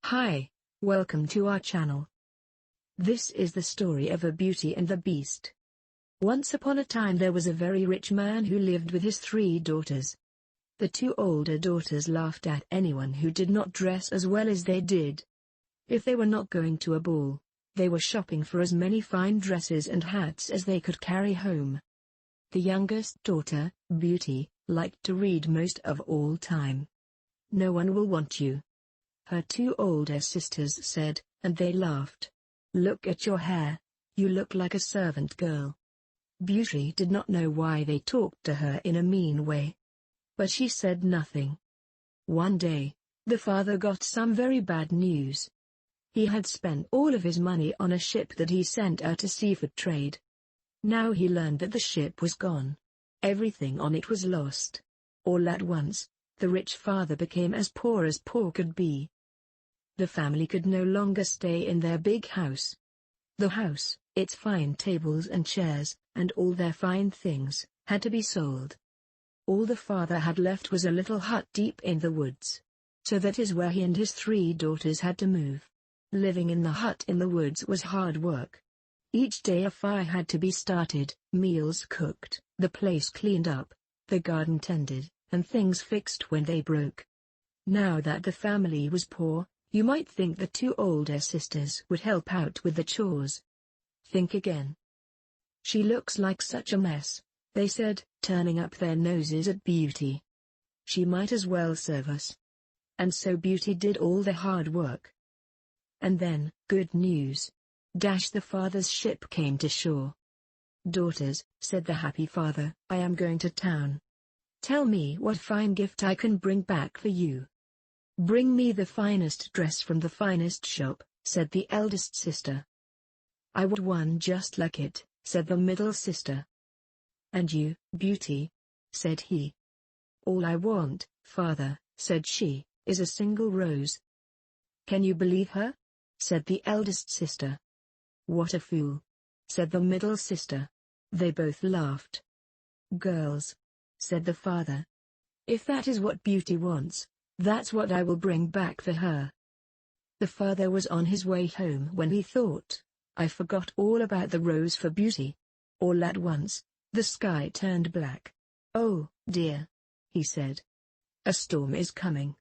Hi, welcome to our channel. This is the story of a Beauty and the Beast. Once upon a time there was a very rich man who lived with his 3 daughters. The 2 older daughters laughed at anyone who did not dress as well as they did. If they were not going to a ball, they were shopping for as many fine dresses and hats as they could carry home. The youngest daughter, Beauty, liked to read most of all time. "No one will want you," her 2 older sisters said, and they laughed. "Look at your hair, you look like a servant girl." Beauty did not know why they talked to her in a mean way. But she said nothing. One day, the father got some very bad news. He had spent all of his money on a ship that he sent out to sea for trade. Now he learned that the ship was gone. Everything on it was lost. All at once, the rich father became as poor could be. The family could no longer stay in their big house. The house, its fine tables and chairs, and all their fine things, had to be sold. All the father had left was a little hut deep in the woods. So that is where he and his 3 daughters had to move. Living in the hut in the woods was hard work. Each day a fire had to be started, meals cooked, the place cleaned up, the garden tended, and things fixed when they broke. Now that the family was poor, you might think the 2 older sisters would help out with the chores. "Think again. She looks like such a mess," they said, turning up their noses at Beauty. "She might as well serve us." And so Beauty did all the hard work. And then, good news. The father's ship came to shore. "Daughters," said the happy father, "I am going to town. Tell me what fine gift I can bring back for you." "Bring me the finest dress from the finest shop," said the eldest sister. "I want one just like it," said the middle sister. "And you, Beauty?" said he. "All I want, father," said she, "is a single rose." "Can you believe her?" said the eldest sister. "What a fool!" said the middle sister. They both laughed. "Girls," said the father, "if that is what Beauty wants, that's what I will bring back for her." The father was on his way home when he thought, "I forgot all about the rose for Beauty." All at once, the sky turned black. "Oh, dear," he said. "A storm is coming."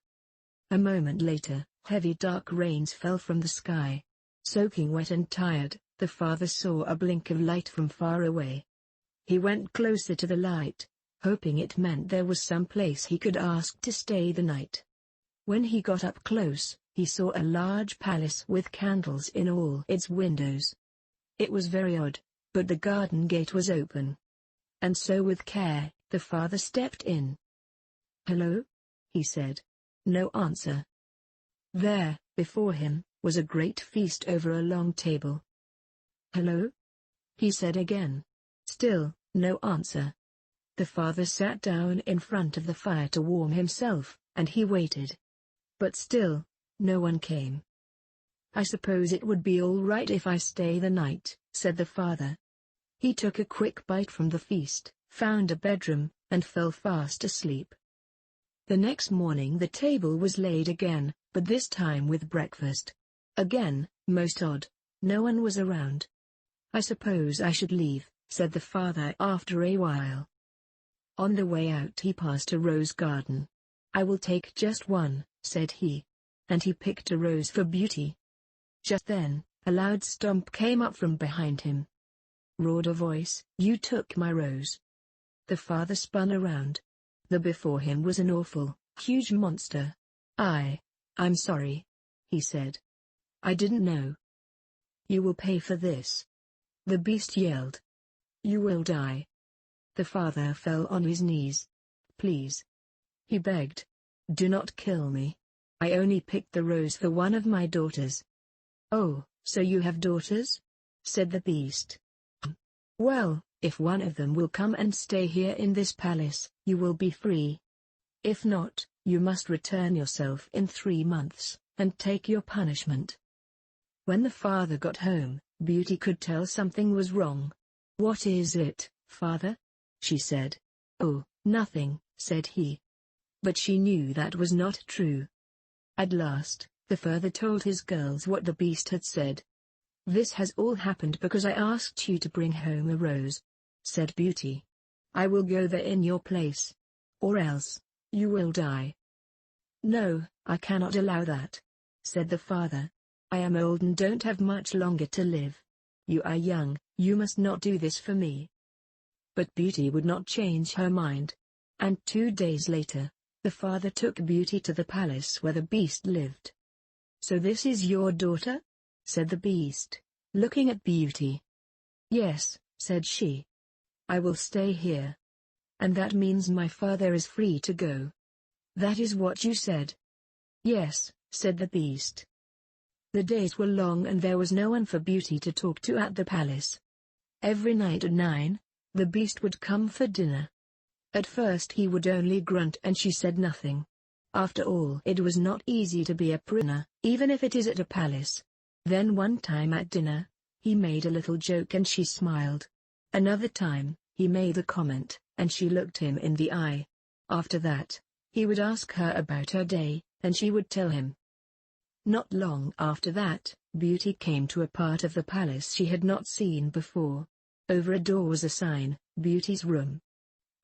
A moment later, heavy dark rains fell from the sky. Soaking wet and tired, the father saw a blink of light from far away. He went closer to the light, hoping it meant there was some place he could ask to stay the night. When he got up close, he saw a large palace with candles in all its windows. It was very odd, but the garden gate was open. And so with care, the father stepped in. "Hello?" he said. No answer. There, before him, was a great feast over a long table. "Hello?" he said again. Still, no answer. The father sat down in front of the fire to warm himself, and he waited. But still, no one came. "I suppose it would be all right if I stay the night," said the father. He took a quick bite from the feast, found a bedroom, and fell fast asleep. The next morning the table was laid again, but this time with breakfast. Again, most odd, no one was around. "I suppose I should leave," said the father after a while. On the way out he passed a rose garden. "I will take just one," said he. And he picked a rose for Beauty. Just then, a loud stomp came up from behind him. Roared a voice, "You took my rose." The father spun around. The before him was an awful, huge monster. I'm sorry," he said. "I didn't know." "You will pay for this," the beast yelled. "You will die." The father fell on his knees. "Please," he begged. "Do not kill me. I only picked the rose for one of my daughters." "Oh, so you have daughters?" said the beast. "Well, if one of them will come and stay here in this palace, you will be free. If not, you must return yourself in 3 months, and take your punishment." When the father got home, Beauty could tell something was wrong. "What is it, father?" she said. "Oh, nothing," said he. But she knew that was not true. At last, The father told his girls what the beast had said. "This has all happened because I asked you to bring home a rose," said Beauty. "I will go there in your place. Or else, you will die." "No, I cannot allow that," said the father. "I am old and don't have much longer to live. You are young, you must not do this for me." But Beauty would not change her mind. And 2 days later, the father took Beauty to the palace where the beast lived. "So this is your daughter?" said the beast, looking at Beauty. "Yes," said she. "I will stay here. And that means my father is free to go." "That is what you said." "Yes," said the beast. The days were long and there was no one for Beauty to talk to at the palace. Every night at 9, the beast would come for dinner. At first he would only grunt and she said nothing. After all, it was not easy to be a prisoner, even if it is at a palace. Then one time at dinner, he made a little joke and she smiled. Another time, he made a comment, and she looked him in the eye. After that, he would ask her about her day, and she would tell him. Not long after that, Beauty came to a part of the palace she had not seen before. Over a door was a sign, "Beauty's room."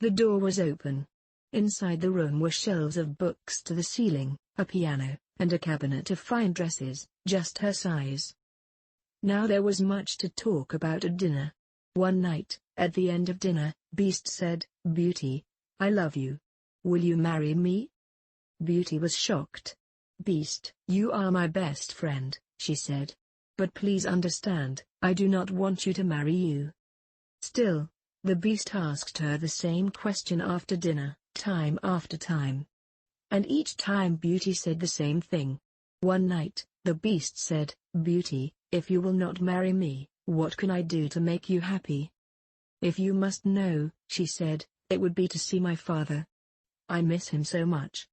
The door was open. Inside the room were shelves of books to the ceiling, a piano, and a cabinet of fine dresses, just her size. Now there was much to talk about at dinner. One night, at the end of dinner, Beast said, "Beauty, I love you. Will you marry me?" Beauty was shocked. "Beast, you are my best friend," she said. "But please understand, I do not want you to marry you." Still, the beast asked her the same question after dinner, time after time. And each time Beauty said the same thing. One night, the beast said, "Beauty, if you will not marry me, what can I do to make you happy?" "If you must know," she said, "it would be to see my father. I miss him so much."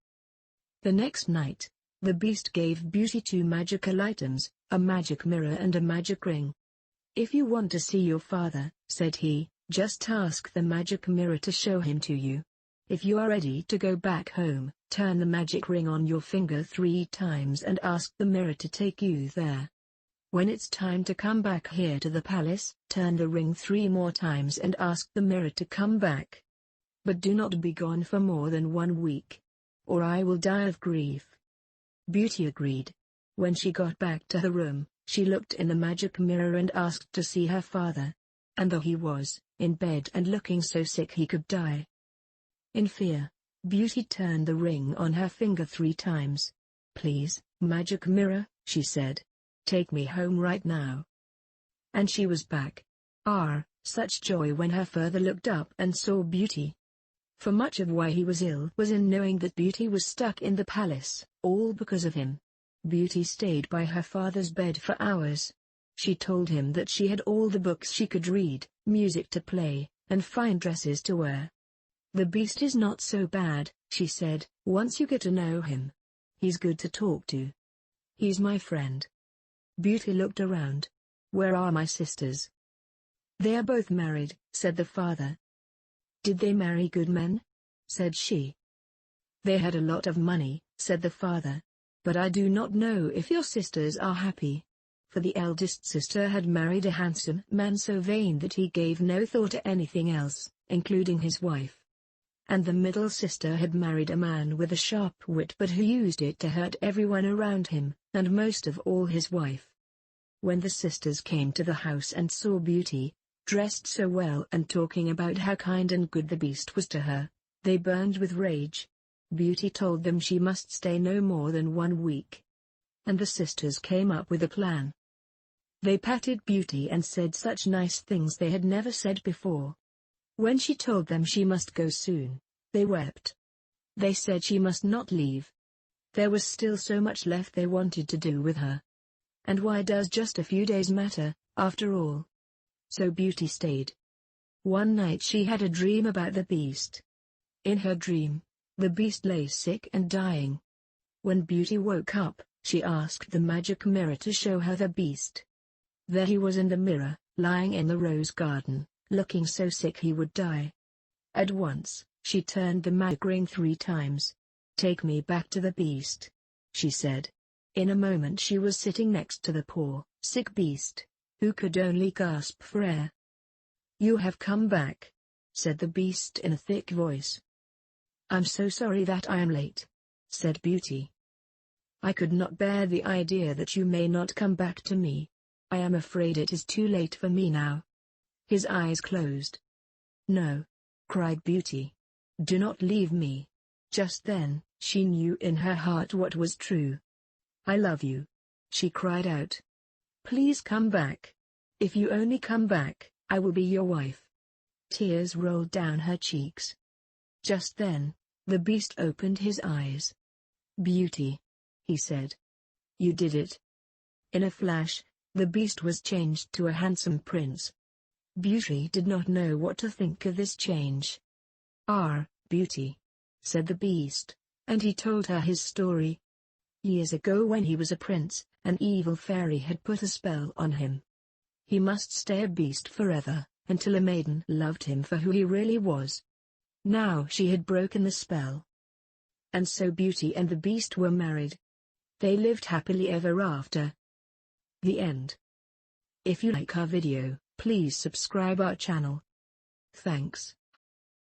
The next night, the beast gave Beauty 2 magical items, a magic mirror and a magic ring. "If you want to see your father," said he, "just ask the magic mirror to show him to you. If you are ready to go back home, turn the magic ring on your finger 3 times and ask the mirror to take you there. When it's time to come back here to the palace, turn the ring 3 more times and ask the mirror to come back. But do not be gone for more than 1 week, or I will die of grief." Beauty agreed. When she got back to her room, she looked in the magic mirror and asked to see her father. And though he was in bed and looking so sick he could die. In fear, Beauty turned the ring on her finger 3 times. "Please, magic mirror," she said. "Take me home right now." And she was back. Such joy when her father looked up and saw Beauty. For much of why he was ill was in knowing that Beauty was stuck in the palace, all because of him. Beauty stayed by her father's bed for hours. She told him that she had all the books she could read, music to play, and fine dresses to wear. "The beast is not so bad," she said, "once you get to know him. He's good to talk to. He's my friend." Beauty looked around. "Where are my sisters?" "They are both married," said the father. "Did they marry good men?" said she. "They had a lot of money," said the father. "But I do not know if your sisters are happy." For the eldest sister had married a handsome man so vain that he gave no thought to anything else, including his wife. And the middle sister had married a man with a sharp wit but who used it to hurt everyone around him, and most of all his wife. When the sisters came to the house and saw Beauty, dressed so well and talking about how kind and good the beast was to her, they burned with rage. Beauty told them she must stay no more than 1 week. And the sisters came up with a plan. They patted Beauty and said such nice things they had never said before. When she told them she must go soon, they wept. They said she must not leave. There was still so much left they wanted to do with her. And why does just a few days matter, after all? So Beauty stayed. One night she had a dream about the beast. In her dream, the beast lay sick and dying. When Beauty woke up, she asked the magic mirror to show her the beast. There he was in the mirror, lying in the rose garden, looking so sick he would die. At once, she turned the magic ring 3 times. "Take me back to the beast," she said. In a moment she was sitting next to the poor, sick beast, who could only gasp for air. "You have come back," said the beast in a thick voice. "I'm so sorry that I am late," said Beauty. "I could not bear the idea that you may not come back to me. I am afraid it is too late for me now." His eyes closed. "No," cried Beauty. "Do not leave me." Just then, she knew in her heart what was true. "I love you," she cried out. "Please come back. If you only come back, I will be your wife." Tears rolled down her cheeks. Just then, the beast opened his eyes. "Beauty," he said. "You did it." In a flash, the beast was changed to a handsome prince. Beauty did not know what to think of this change. "Ah, Beauty," said the beast, and he told her his story. Years ago when he was a prince, an evil fairy had put a spell on him. He must stay a beast forever, until a maiden loved him for who he really was. Now she had broken the spell. And so Beauty and the Beast were married. They lived happily ever after. The end. If you like our video, please subscribe our channel. Thanks.